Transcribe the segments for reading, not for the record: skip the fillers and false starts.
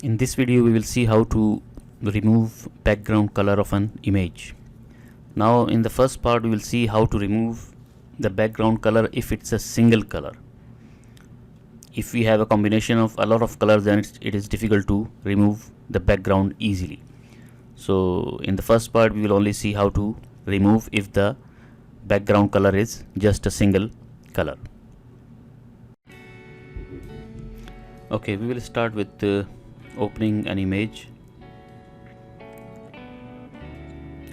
In this video we will see how to remove background color of an image. Now in the first part we will see how to remove the background color if it's a single color. If we have a combination of a lot of colors, then it is difficult to remove the background easily. So in the first part we will only see how to remove if the background color is just a single color. Okay, we will start with opening an image.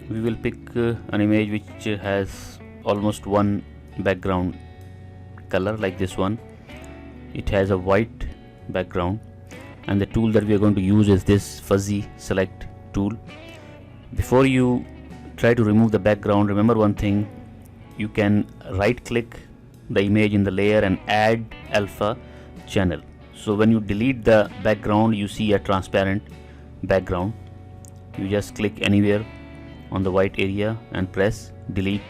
We will pick an image which has almost one background color, like this one. It has a white background, and the tool that we are going to use is this fuzzy select tool. Before you try to remove the background, remember one thing: you can right click the image in the layer and add alpha channel. So when you delete the background, you see a transparent background. You just click anywhere on the white area and press delete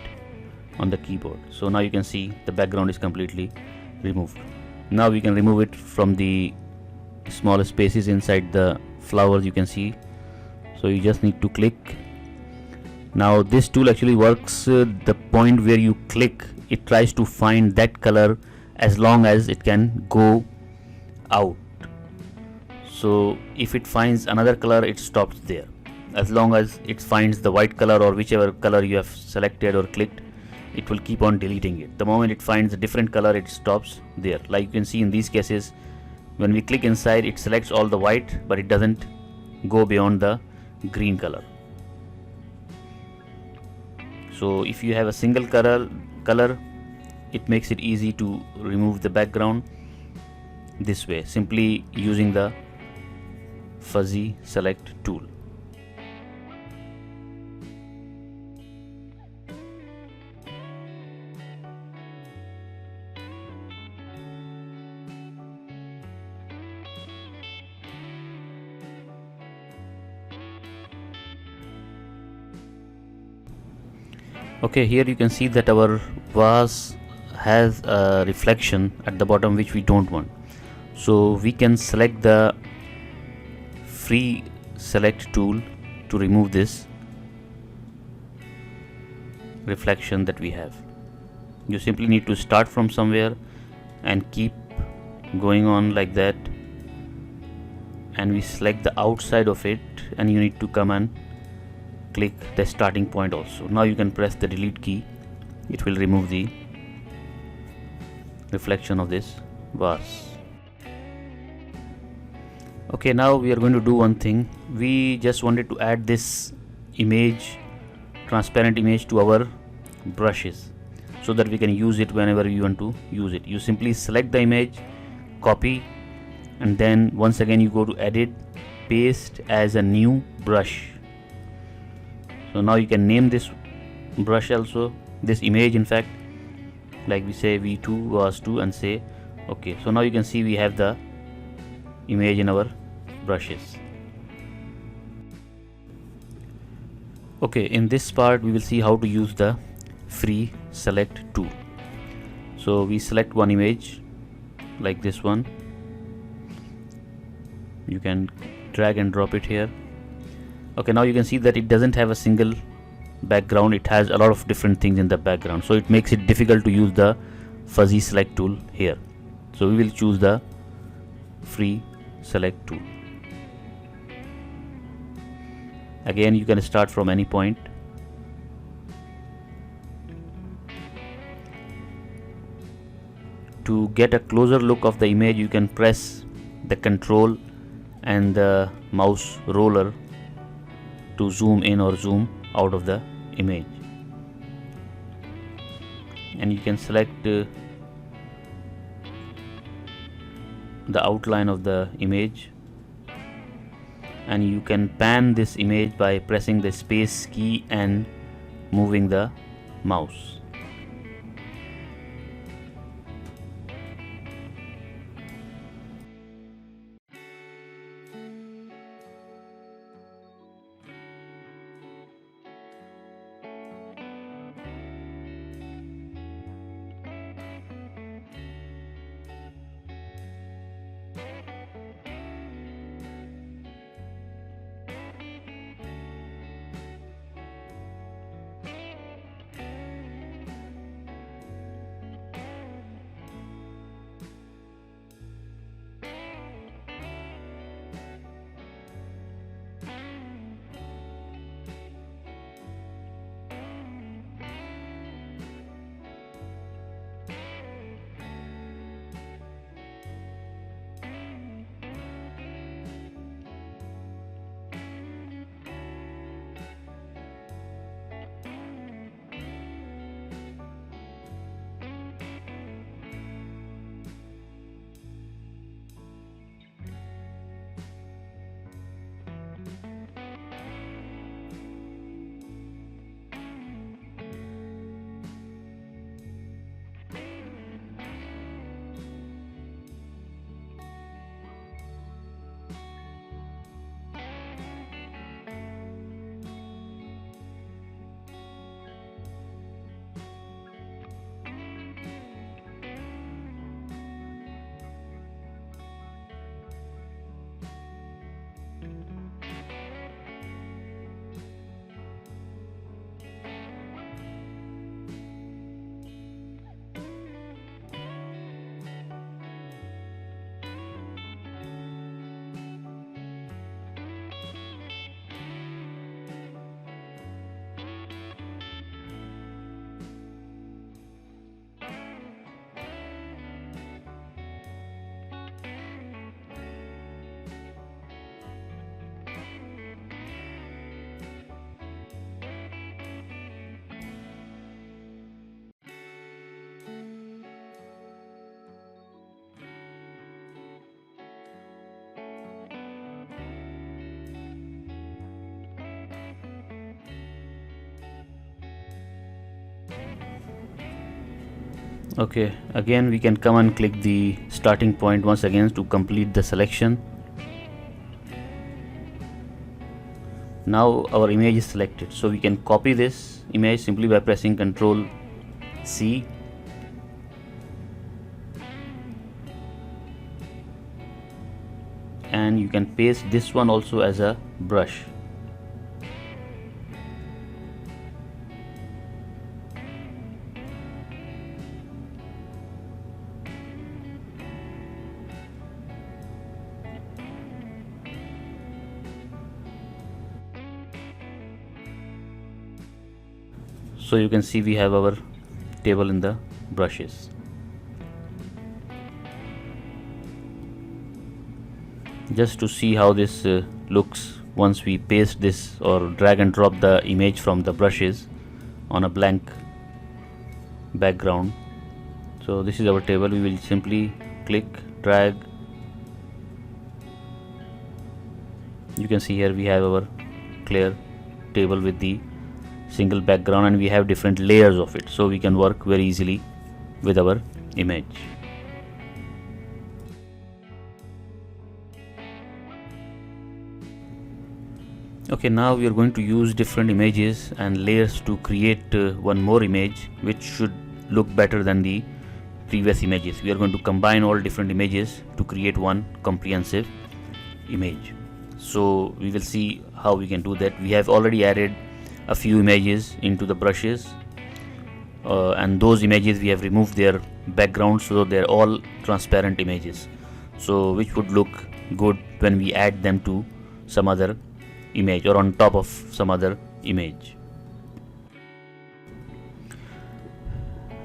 on the keyboard. So now you can see the background is completely removed. Now we can remove it from the small spaces inside the flowers, you can see. So you just need to click. Now this tool actually works the point where you click, it tries to find that color as long as it can go out. So if it finds another color, it stops there. As long as it finds the white color or whichever color you have selected or clicked, it will keep on deleting it. The moment it finds a different color, it stops there. Like you can see in these cases, when we click inside, it selects all the white, but it doesn't go beyond the green color. So if you have a single color, it makes it easy to remove the background this way, simply using the fuzzy select tool. Okay, here you can see that our vase has a reflection at the bottom which we don't want. So we can select the free select tool to remove this reflection that we have. You simply need to start from somewhere and keep going on like that, and we select the outside of it, and you need to come and click the starting point also. Now you can press the delete key, it will remove the reflection of this vase. Okay, now we are going to do one thing. We just wanted to add this image, transparent image, to our brushes so that we can use it whenever you want to use it. You simply select the image, copy, and then once again you go to edit, paste as a new brush. So now you can name this brush also, this image in fact, like we say v2 was 2 and say okay. So now you can see we have the image in our brushes. Okay, in this part we will see how to use the free select tool. So we select one image like this one, you can drag and drop it here. Okay, now you can see that it doesn't have a single background, it has a lot of different things in the background, so it makes it difficult to use the fuzzy select tool here. So we will choose the free select tool. Again, you can start from any point. To get a closer look of the image, you can press the control and the mouse roller to zoom in or zoom out of the image, and you can select the outline of the image, and you can pan this image by pressing the space key and moving the mouse. Okay, again we can come and click the starting point once again to complete the selection. Now our image is selected, so we can copy this image simply by pressing Ctrl C. And you can paste this one also as a brush. So you can see we have our table in the brushes. Just to see how this looks once we paste this or drag and drop the image from the brushes on a blank background. So this is our table. We will simply click, drag. You can see here we have our clear table with the single background, and we have different layers of it, so we can work very easily with our image. Okay, now we are going to use different images and layers to create one more image which should look better than the previous images. We are going to combine all different images to create one comprehensive image. So we will see how we can do that. We have already added a few images into the brushes, and those images we have removed their background, so they're all transparent images, so which would look good when we add them to some other image or on top of some other image.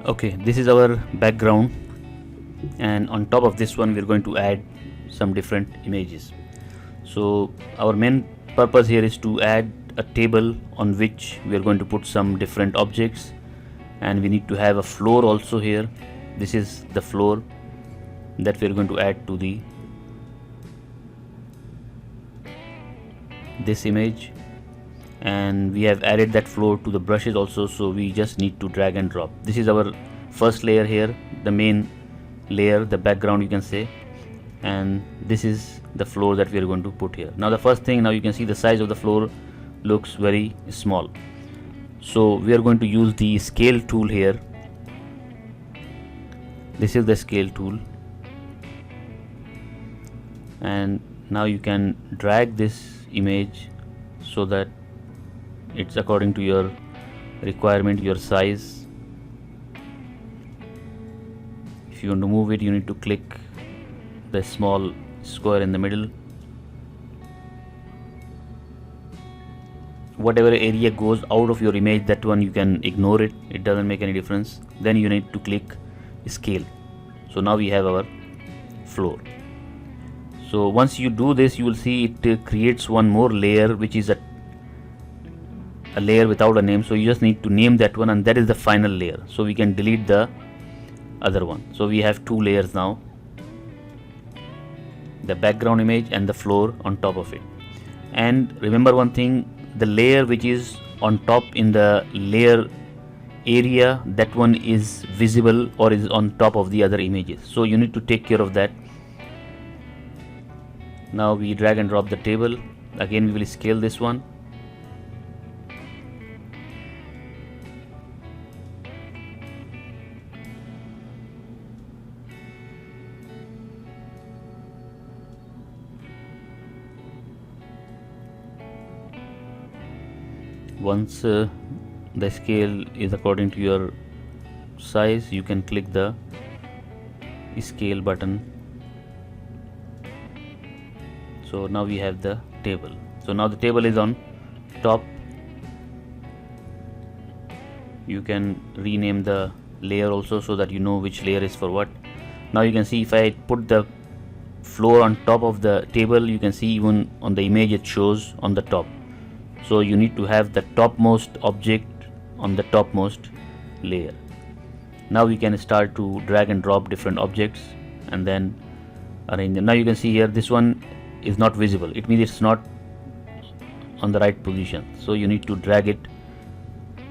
Okay, this is our background, and on top of this one we are going to add some different images. So our main purpose here is to add a table on which we are going to put some different objects, and we need to have a floor also here. This is the floor that we are going to add to this image, and we have added that floor to the brushes also, so we just need to drag and drop. This is our first layer here, the main layer, the background you can say, and this is the floor that we are going to put here. Now the first thing, now you can see the size of the floor looks very small, so we are going to use the scale tool here. This is the scale tool, and now you can drag this image so that it's according to your requirement, your size. If you want to move it, you need to click the small square in the middle. Whatever area goes out of your image, that one you can ignore it, it doesn't make any difference. Then you need to click scale. So now we have our floor. So once you do this, you will see it creates one more layer, which is a layer without a name. So you just need to name that one, and that is the final layer, so we can delete the other one. So we have two layers now, the background image and the floor on top of it. And remember one thing, the layer which is on top in the layer area, that one is visible or is on top of the other images, so you need to take care of that. Now we drag and drop the table. Again we will scale this one. Once the scale is according to your size, you can click the scale button. So now we have the table. So now the table is on top. You can rename the layer also, so that you know which layer is for what. Now you can see if I put the floor on top of the table, you can see even on the image it shows on the top. So you need to have the topmost object on the topmost layer. Now we can start to drag and drop different objects and then arrange them. Now you can see here this one is not visible, it means it's not on the right position, so you need to drag it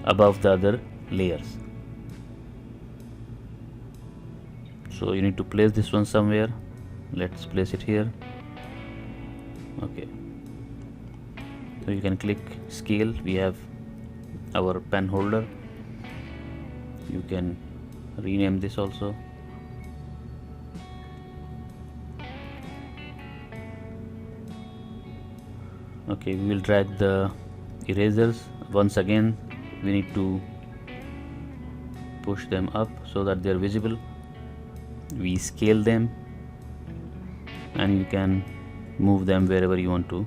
above the other layers. So you need to place this one somewhere. Let's place it here. Okay, so you can click scale. We have our pen holder. You can rename this also. Okay, we will drag the erasers. Once again we need to push them up so that they are visible. We scale them and you can move them wherever you want to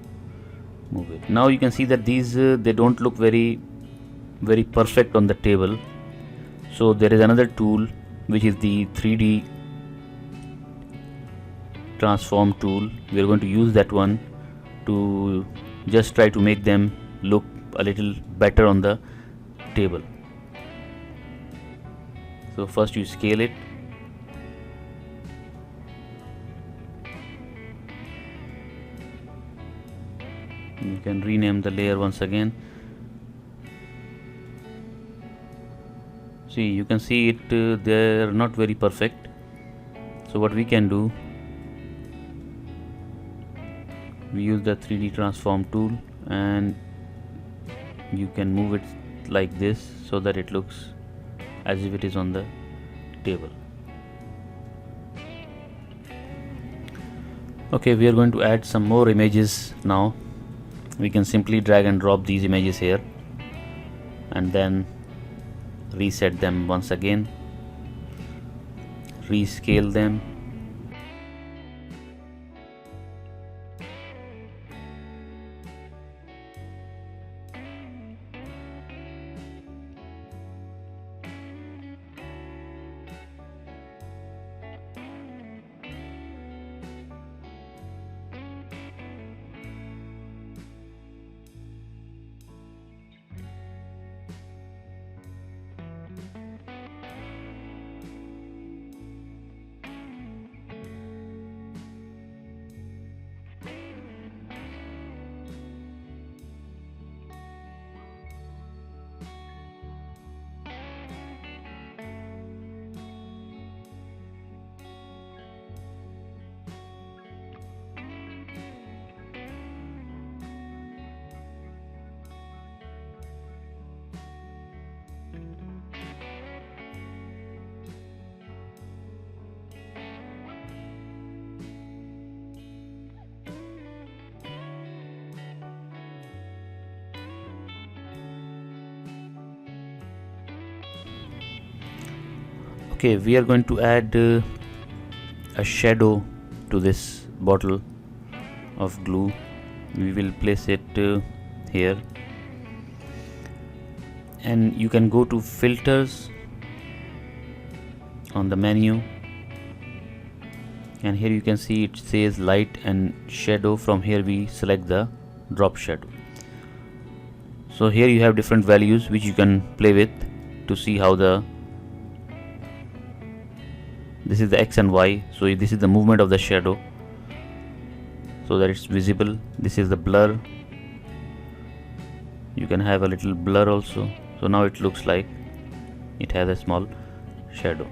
move it. Now you can see that these they don't look very perfect on the table. So there is another tool which is the 3D transform tool. We are going to use that one to just try to make them look a little better on the table. So first you scale it. You can rename the layer once again. See, you can see it, they're not very perfect. So what we can do, we use the 3D transform tool and you can move it like this so that it looks as if it is on the table. Okay, we are going to add some more images now. We can simply drag and drop these images here and then reset them once again, rescale them. Okay, we are going to add a shadow to this bottle of glue. We will place it here, and you can go to filters on the menu, and here you can see it says light and shadow. From here we select the drop shadow. So here you have different values which you can play with to see how this is the X and Y, so this is the movement of the shadow so that it's visible. This is the blur. You can have a little blur also. So now it looks like it has a small shadow.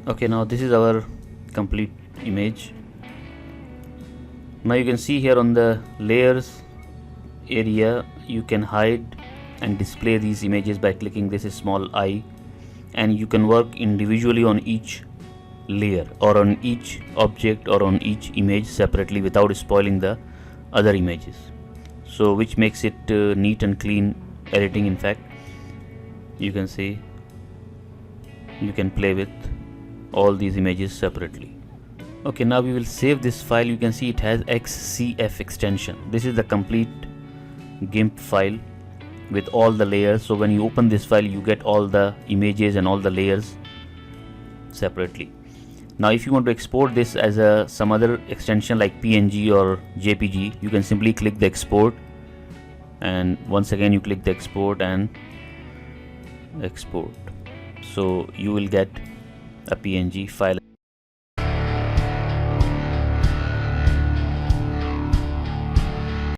Okay, now this is our complete image. Now you can see here on the layers area, you can hide and display these images by clicking this small eye, and you can work individually on each layer or on each object or on each image separately without spoiling the other images, so which makes it neat and clean editing. In fact, you can see you can play with all these images separately. Okay, now we will save this file. You can see it has XCF extension. This is the complete GIMP file with all the layers. So when you open this file, you get all the images and all the layers separately. Now if you want to export this as some other extension like PNG or JPG, you can simply click the export, and once again you click the export and export, so you will get a PNG file.